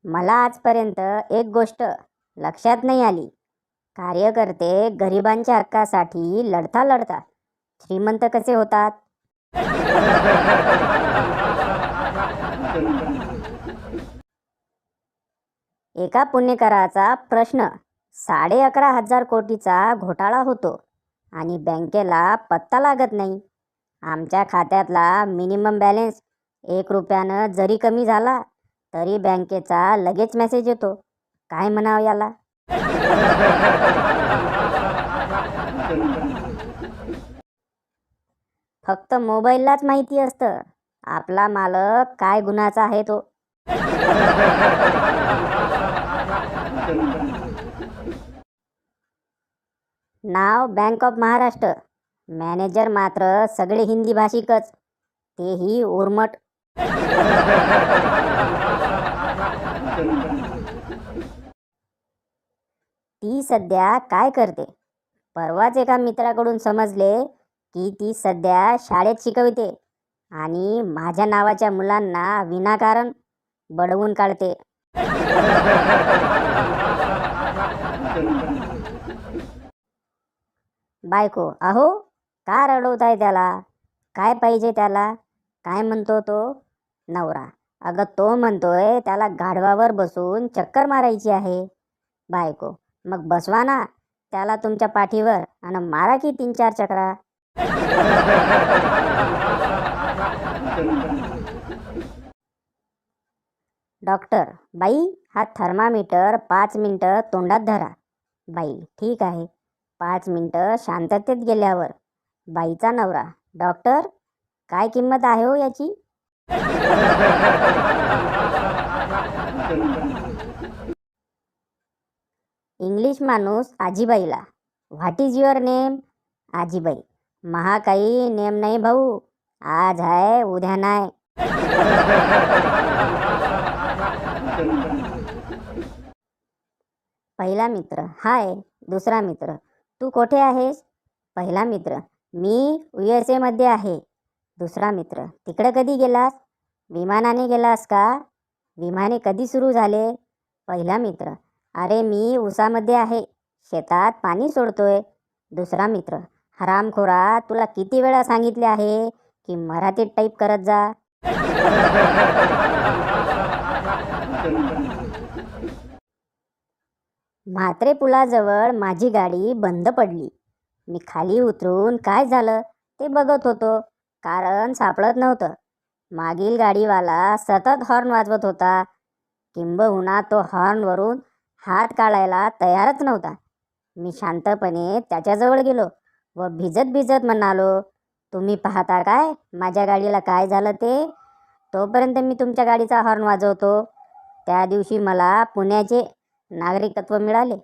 मला आजपर्यंत एक गोष्ट लक्षात नाही आली. कार्यकर्ते गरिबांच्या हक्कासाठी लढता लढता श्रीमंत कसे होतात? एका पुणेकराचा प्रश्न 11,500 कोटीचा घोटाळा होतो आणि बँकेला पत्ता लागत नाही. आमच्या खात्यातला मिनिमम बॅलन्स 1 रुपयानं जरी कमी झाला तरी बँकेचा लगेच मेसेज येतो. काय म्हणावं याला? फक्त मोबाईललाच माहिती असतं आपला मालक काय गुन्ह्याचा आहे तो. नाव बँक ऑफ महाराष्ट्र, मॅनेजर मात्र सगळे हिंदी भाषिकच, तेही उर्मट. ती सध्या काय करते? परवाच एका मित्राकडून समजले की ती सध्या शाळेत शिकवते आणि माझ्या नावाच्या मुलांना विनाकारण बडवून काढते. बायको, अहो का रडवताय त्याला? काय पाहिजे त्याला? काय म्हणतो तो? नवरा, अगं तो म्हणतोय त्याला गाढवावर बसून चक्कर मारायची आहे. बायको, मग बसवा ना त्याला तुमच्या पाठीवर आणि मारा की 3-4 चक्रा. डॉक्टर, बाई हा थर्मामीटर 5 मिनटं तोंडात धरा. बाई, ठीक आहे. 5 मिनटं शांततेत गेल्यावर बाईचा नवरा, डॉक्टर काय किंमत आहे हो याची? इंग्लिश माणूस आजीबाईला, व्हॉट इज युअर नेम? आजीबाई, महाकाई नेम नाही भाऊ, आज आहे उद्या नाही. पहिला मित्र, हाय. दुसरा मित्र, तू कोठे आहेस? पहिला मित्र, मी USA मध्ये आहे. दुसरा मित्र, तिकडे कधी गेलास? विमानाने गेलास का? विमाने कधी सुरू झाले? पहिला मित्र, अरे मी उसामध्ये आहे, शेतात पाणी सोडतोय. दुसरा मित्र, हरामखोरा, तुला किती वेळा सांगितले आहे की मराठीत टाईप करत जा. म्हात्रे पुलाजवळ माझी गाडी बंद पडली. मी खाली उतरून काय झालं ते बघत होतो, कारण सापडत नव्हतं. मागील गाडीवाला सतत हॉर्न वाजवत होता, किंबहुना तो हॉर्नवरून हात काढायला तयारच नव्हता. मी शांतपणे त्याच्याजवळ गेलो व भिजत भिजत म्हणालो, तुम्ही पाहता काय माझ्या गाडीला काय झालं ते? तोपर्यंत मी तुमच्या गाडीचा हॉर्न वाजवतो. त्या दिवशी मला पुण्याचे नागरिकत्व मिळाले.